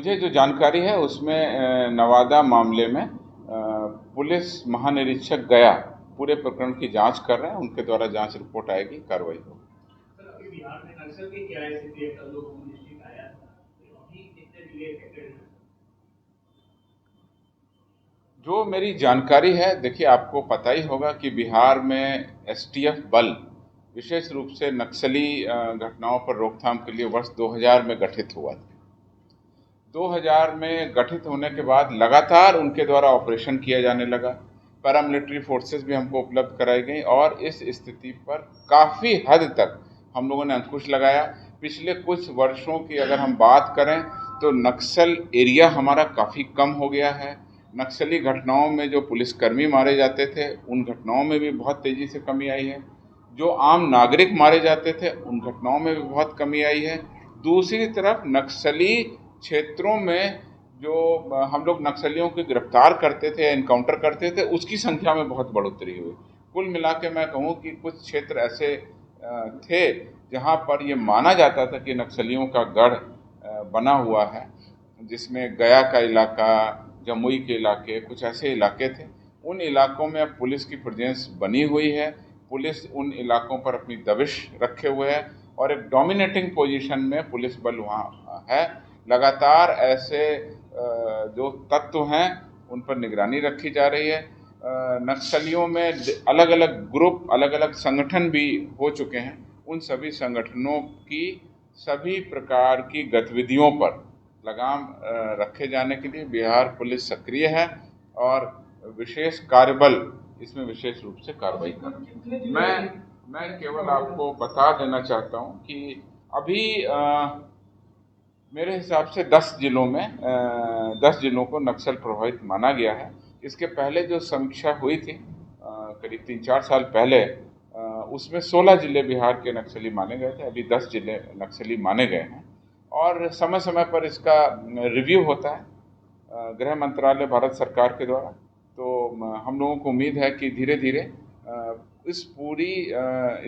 मुझे जो जानकारी है उसमें नवादा मामले में पुलिस महानिरीक्षक गया पूरे प्रकरण की जांच कर रहे हैं। उनके द्वारा जांच रिपोर्ट आएगी, कार्रवाई होगी। सर, अभी बिहार में नक्सल की क्या स्थिति है? कल लोग डिस्ट्रिक्ट आया था, तो अभी कितने जिले अफेक्टेड हैं? जो मेरी जानकारी है, देखिए आपको पता ही होगा कि बिहार में एसटीएफ बल विशेष रूप से नक्सली घटनाओं पर रोकथाम के लिए वर्ष 2000 में गठित हुआ था। 2000 में गठित होने के बाद लगातार उनके द्वारा ऑपरेशन किया जाने लगा। पैरामिलिट्री फोर्सेस भी हमको उपलब्ध कराई गई और इस स्थिति पर काफ़ी हद तक हम लोगों ने अंकुश लगाया। पिछले कुछ वर्षों की अगर हम बात करें तो नक्सल एरिया हमारा काफ़ी कम हो गया है। नक्सली घटनाओं में जो पुलिसकर्मी मारे जाते थे उन घटनाओं में भी बहुत तेज़ी से कमी आई है। जो आम नागरिक मारे जाते थे उन घटनाओं में भी बहुत कमी आई है। दूसरी तरफ नक्सली क्षेत्रों में जो हम लोग नक्सलियों को गिरफ्तार करते थे या इनकाउंटर करते थे उसकी संख्या में बहुत बढ़ोतरी हुई। कुल मिला के मैं कहूँ कि कुछ क्षेत्र ऐसे थे जहाँ पर ये माना जाता था कि नक्सलियों का गढ़ बना हुआ है, जिसमें गया का इलाका, जमुई के इलाके, कुछ ऐसे इलाके थे। उन इलाकों में अब पुलिस की प्रेजेंस बनी हुई है। पुलिस उन इलाकों पर अपनी दबिश रखे हुए है और एक डोमिनेटिंग पोजीशन में पुलिस बल वहाँ है। लगातार ऐसे जो तत्व हैं उन पर निगरानी रखी जा रही है। नक्सलियों में अलग अलग ग्रुप, अलग अलग संगठन भी हो चुके हैं। उन सभी संगठनों की सभी प्रकार की गतिविधियों पर लगाम रखे जाने के लिए बिहार पुलिस सक्रिय है और विशेष कार्यबल इसमें विशेष रूप से कार्रवाई कर रहा है। मैं केवल आपको बता देना चाहता हूँ कि अभी मेरे हिसाब से 10 जिलों में 10 जिलों को नक्सल प्रभावित माना गया है। इसके पहले जो समीक्षा हुई थी करीब 3-4 साल पहले, उसमें 16 जिले बिहार के नक्सली माने गए थे। अभी 10 जिले नक्सली माने गए हैं और समय समय पर इसका रिव्यू होता है गृह मंत्रालय भारत सरकार के द्वारा। तो हम लोगों को उम्मीद है कि धीरे धीरे इस पूरी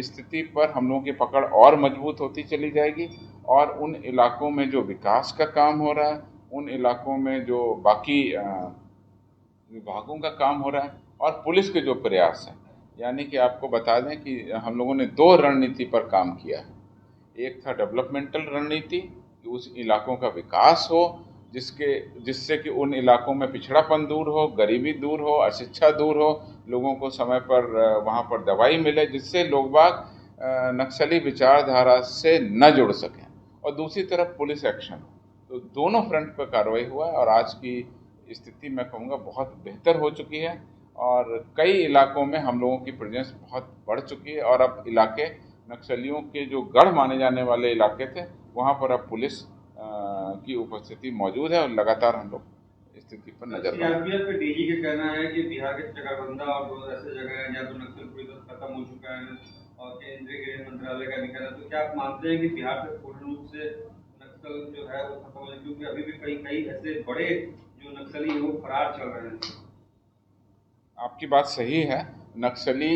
स्थिति पर हम लोगों की पकड़ और मजबूत होती चली जाएगी और उन इलाकों में जो विकास का काम हो रहा है, उन इलाकों में जो बाकी विभागों का काम हो रहा है और पुलिस के जो प्रयास हैं, यानी कि आपको बता दें कि हम लोगों ने 2 रणनीति पर काम किया है। एक था डेवलपमेंटल रणनीति कि उस इलाकों का विकास हो, जिससे कि उन इलाकों में पिछड़ापन दूर हो, गरीबी दूर हो, अशिक्षा दूर हो, लोगों को समय पर वहाँ पर दवाई मिले, जिससे लोग बाग नक्सली विचारधारा से न जुड़ सकें। और दूसरी तरफ पुलिस एक्शन। तो दोनों फ्रंट पर कार्रवाई हुआ है और आज की स्थिति मैं कहूँगा बहुत बेहतर हो चुकी है और कई इलाकों में हम लोगों की प्रेजेंस बहुत बढ़ चुकी है और अब इलाके नक्सलियों के जो गढ़ माने जाने वाले इलाके थे वहाँ पर अब पुलिस की उपस्थिति मौजूद है और लगातार हम लोग स्थिति पर नजर रखें। सीआरपीएफ के डीजी का कहना है कि बिहार के चकरबंदा और बहुत ऐसे जगह हैं जहाँ तो नक्सल पूरी तरह खत्म हो चुका है और केंद्रीय गृह मंत्रालय का भी कहना है। तो क्या आप मानते हैं कि बिहार में पूर्ण रूप से नक्सल जो है वो खत्म हो जाए, क्योंकि अभी भी कई कई ऐसे बड़े जो नक्सली हैं वो फरार चल रहे हैं? आपकी बात सही है, नक्सली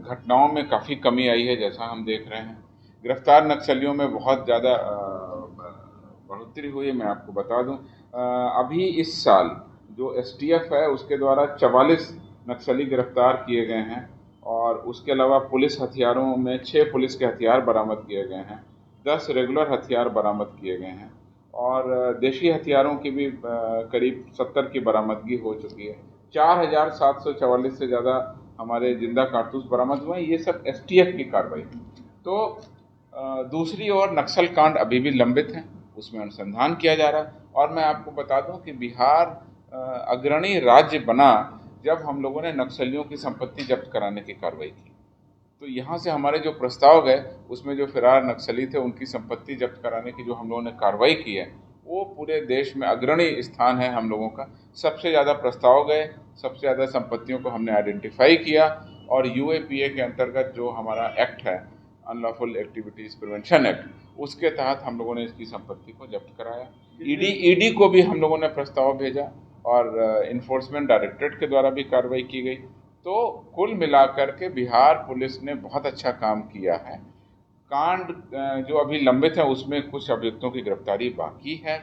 घटनाओं में काफ़ी कमी आई है जैसा हम देख रहे हैं। गिरफ्तार नक्सलियों में बहुत ज़्यादा बढ़ोतरी हुई है। मैं आपको बता दूं, अभी इस साल जो एसटीएफ है उसके द्वारा 44 नक्सली गिरफ्तार किए गए हैं और उसके अलावा पुलिस हथियारों में 6 पुलिस के हथियार बरामद किए गए हैं, 10 रेगुलर हथियार बरामद किए गए हैं और देशी हथियारों की भी करीब 70 की बरामदगी हो चुकी है। 4744 से ज़्यादा हमारे जिंदा कारतूस बरामद हुए हैं। ये सब एसटीएफ की कार्रवाई है। तो दूसरी ओर नक्सल कांड अभी भी लंबित हैं, उसमें अनुसंधान किया जा रहा है और मैं आपको बता दूं कि बिहार अग्रणी राज्य बना जब हम लोगों ने नक्सलियों की संपत्ति जब्त कराने की कार्रवाई की। तो यहाँ से हमारे जो प्रस्ताव गए उसमें जो फिरार नक्सली थे उनकी संपत्ति जब्त कराने की जो हम लोगों ने कार्रवाई की है वो पूरे देश में अग्रणी स्थान है हम लोगों का। सबसे ज़्यादा प्रस्ताव गए, सबसे ज़्यादा संपत्तियों को हमने आइडेंटिफाई किया और यूएपीए के अंतर्गत जो हमारा एक्ट है, अनलॉफुल एक्टिविटीज़ प्रिवेंशन एक्ट, उसके तहत हम लोगों ने इसकी संपत्ति को जब्त कराया। ईडी को भी हम लोगों ने प्रस्ताव भेजा और इन्फोर्समेंट डायरेक्टरेट के द्वारा भी कार्रवाई की गई। तो कुल मिलाकर के बिहार पुलिस ने बहुत अच्छा काम किया है। कांड जो अभी लंबित है उसमें कुछ अभियुक्तों की गिरफ्तारी बाकी है।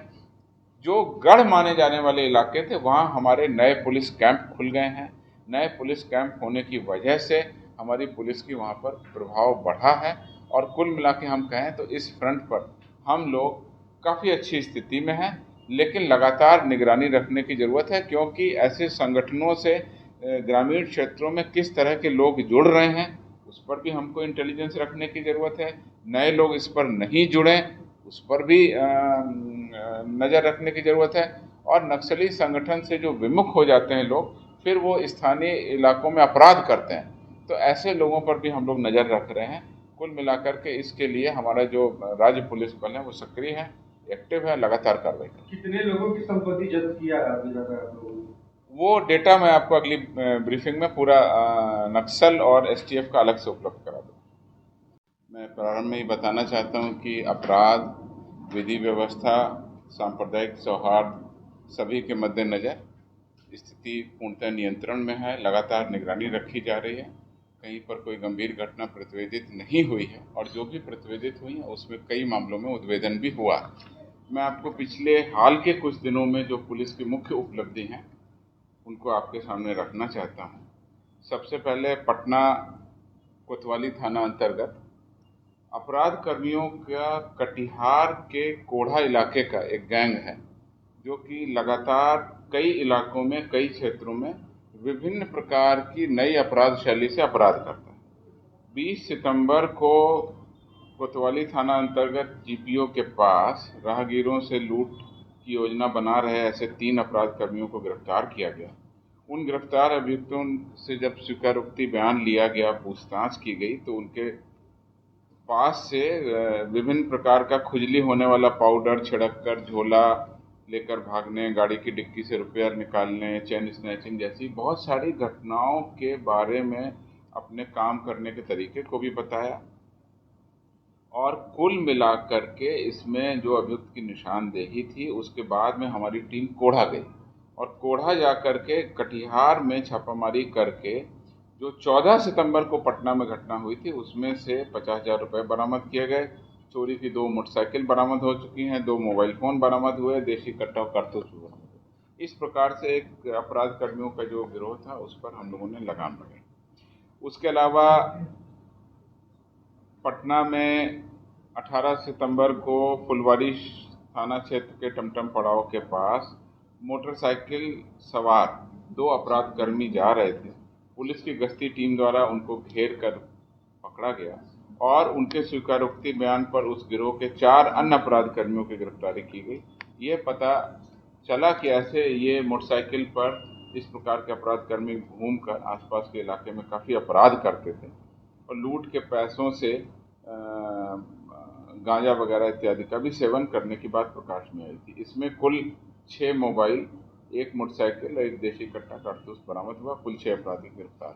जो गढ़ माने जाने वाले इलाके थे वहाँ हमारे नए पुलिस कैंप खुल गए हैं। नए पुलिस कैंप होने की वजह से हमारी पुलिस की वहाँ पर प्रभाव बढ़ा है और कुल मिला के हम कहें तो इस फ्रंट पर हम लोग काफ़ी अच्छी स्थिति में हैं, लेकिन लगातार निगरानी रखने की ज़रूरत है, क्योंकि ऐसे संगठनों से ग्रामीण क्षेत्रों में किस तरह के लोग जुड़ रहे हैं उस पर भी हमको इंटेलिजेंस रखने की ज़रूरत है। नए लोग इस पर नहीं जुड़ें उस पर भी नज़र रखने की ज़रूरत है। और नक्सली संगठन से जो विमुख हो जाते हैं लोग, फिर वो स्थानीय इलाकों में अपराध करते हैं, तो ऐसे लोगों पर भी हम लोग नज़र रख रहे हैं। कुल मिलाकर के इसके लिए हमारा जो राज्य पुलिस बल है वो सक्रिय है, एक्टिव है, लगातार कार्रवाई कर रहे हैं। कितने लोगों की संपत्ति जब्त किया अभी तक आप लोगों ने? वो डेटा मैं आपको अगली ब्रीफिंग में पूरा नक्सल और एसटीएफ का अलग से उपलब्ध करा दूँ। मैं प्रारंभ में ही बताना चाहता हूँ कि अपराध, विधि व्यवस्था, सांप्रदायिक सौहार्द सभी के मद्देनज़र स्थिति पूर्णतः नियंत्रण में है। लगातार निगरानी रखी जा रही है। कहीं पर कोई गंभीर घटना प्रतिवेदित नहीं हुई है और जो भी प्रतिवेदित हुई है उसमें कई मामलों में उद्भेदन भी हुआ। मैं आपको पिछले हाल के कुछ दिनों में जो पुलिस की मुख्य उपलब्धि हैं उनको आपके सामने रखना चाहता हूँ। सबसे पहले पटना कोतवाली थाना अंतर्गत अपराध कर्मियों का कटिहार के कोढ़ा इलाके का एक गैंग है जो कि लगातार कई इलाकों में, कई क्षेत्रों में विभिन्न प्रकार की नई अपराध शैली से अपराध करता है। 20 सितंबर को कोतवाली थाना अंतर्गत जीपीओ के पास राहगीरों से लूट की योजना बना रहे ऐसे 3 अपराध कर्मियों को गिरफ्तार किया गया। उन गिरफ्तार अभियुक्तों से जब स्वीकारोक्ति बयान लिया गया, पूछताछ की गई, तो उनके पास से विभिन्न प्रकार का खुजली होने वाला पाउडर छिड़क कर झोला लेकर भागने, गाड़ी की डिक्की से रुपया निकालने, चेन स्नैचिंग जैसी बहुत सारी घटनाओं के बारे में अपने काम करने के तरीके को भी बताया। और कुल मिलाकर के इसमें जो अभियुक्त की निशानदेही थी, उसके बाद में हमारी टीम कोढ़ा गई और कोढ़ा जा कर के कटिहार में छापामारी करके जो 14 सितंबर को पटना में घटना हुई थी उसमें से 50,000 रुपये बरामद किए गए। चोरी की 2 मोटरसाइकिल बरामद हो चुकी हैं, 2 मोबाइल फ़ोन बरामद हुए, देशी कट्टा और कारतूस भी बरामद हुए। इस प्रकार से एक अपराध कर्मियों का जो गिरोह था उस पर हम लोगों ने लगाम लगाई। उसके अलावा पटना में 18 सितंबर को फुलवारी थाना क्षेत्र के टमटम पड़ाव के पास मोटरसाइकिल सवार 2 अपराध कर्मी जा रहे थे। पुलिस की गश्ती टीम द्वारा उनको घेर कर पकड़ा गया और उनके स्वीकारोक्ति बयान पर उस गिरोह के 4 अन्य अपराध कर्मियों की गिरफ्तारी की गई। ये पता चला कि ऐसे ये मोटरसाइकिल पर इस प्रकार के अपराध कर्मी घूमकर आसपास के इलाके में काफ़ी अपराध करते थे और लूट के पैसों से गांजा वगैरह इत्यादि का भी सेवन करने की बात प्रकाश में आई थी। इसमें कुल 6 मोबाइल, 1 मोटरसाइकिल और 1 देशी कट्टा कारतूस बरामद हुआ। कुल 6 अपराधी गिरफ्तार।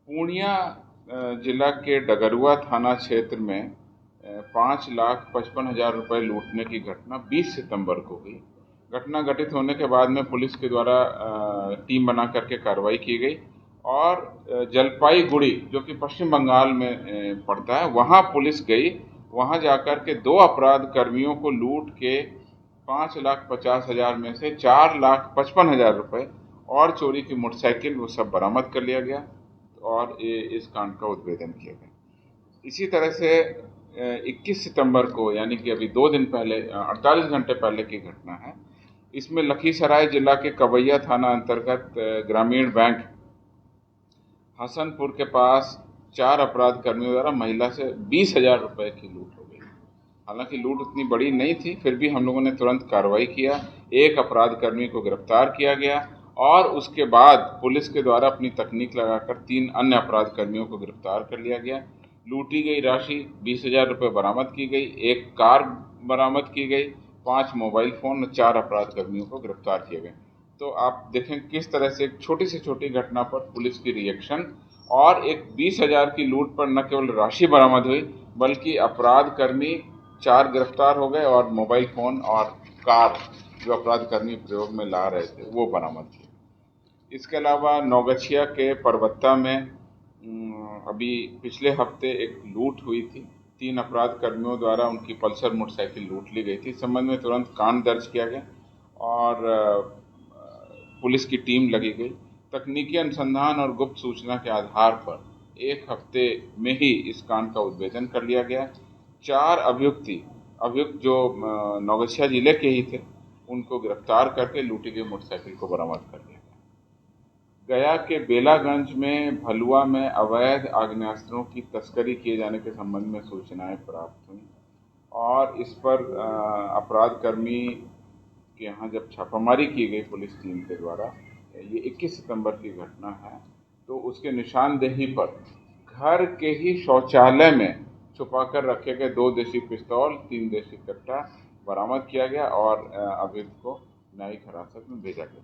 पूर्णिया जिला के डगरुआ थाना क्षेत्र में 5,55,000 रुपये लूटने की घटना 20 सितंबर को हुई। घटना घटित होने के बाद में पुलिस के द्वारा टीम बना करके कार्रवाई की गई और जलपाईगुड़ी जो कि पश्चिम बंगाल में पड़ता है वहाँ पुलिस गई। वहाँ जाकर के 2 अपराध कर्मियों को लूट के 5,50,000 में से 4,55,000 रुपये और चोरी की मोटरसाइकिल वो सब बरामद कर लिया गया और इस कांड का उद्भेदन किया गया। इसी तरह से 21 सितंबर को, यानी कि अभी 2 दिन पहले, 48 घंटे पहले की घटना है। इसमें लखीसराय जिला के कवैया थाना अंतर्गत ग्रामीण बैंक हसनपुर के पास 4 अपराध कर्मियों द्वारा महिला से 20,000 रुपये की लूट हो गई। हालांकि लूट उतनी बड़ी नहीं थी, फिर भी हम लोगों ने तुरंत कार्रवाई किया। 1 अपराध कर्मी को गिरफ्तार किया गया और उसके बाद पुलिस के द्वारा अपनी तकनीक लगाकर 3 अन्य अपराध कर्मियों को गिरफ्तार कर लिया गया। लूटी गई राशि 20,000 रुपये बरामद की गई, 1 कार बरामद की गई, 5 मोबाइल फ़ोन और 4 अपराध कर्मियों को गिरफ्तार किए गए। तो आप देखें किस तरह से एक छोटी से छोटी घटना पर पुलिस की रिएक्शन और एक 20,000 की लूट पर न केवल राशि बरामद हुई बल्कि अपराध कर्मी 4 गिरफ्तार हो गए और मोबाइल फ़ोन और कार जो अपराध कर्मी प्रयोग में ला रहे थे वो बरामद किए। इसके अलावा नौगछिया के परबत्ता में अभी पिछले हफ्ते एक लूट हुई थी 3 अपराध कर्मियों द्वारा उनकी पल्सर मोटरसाइकिल लूट ली गई थी। इस संबंध में तुरंत कांड दर्ज किया गया और पुलिस की टीम लगी गई। तकनीकी अनुसंधान और गुप्त सूचना के आधार पर 1 हफ्ते में ही इस कांड का उद्भेदन कर लिया गया। 4 अभियुक्त जो नौगछिया जिले के ही थे, उनको गिरफ्तार करके लूटी गई मोटरसाइकिल को बरामद कर लिया गया। गया के बेलागंज में भलुआ में अवैध आग्नेयास्त्रों की तस्करी किए जाने के संबंध में सूचनाएं प्राप्त हुई और इस पर अपराध कर्मी के यहाँ जब छापामारी की गई पुलिस टीम के द्वारा, ये 21 सितंबर की घटना है, तो उसके निशानदेही पर घर के ही शौचालय में छुपाकर रखे गए 2 देसी पिस्तौल, 3 देसी कट्टा बरामद किया गया और अभियुक्त को न्यायिक हिरासत में भेजा गया।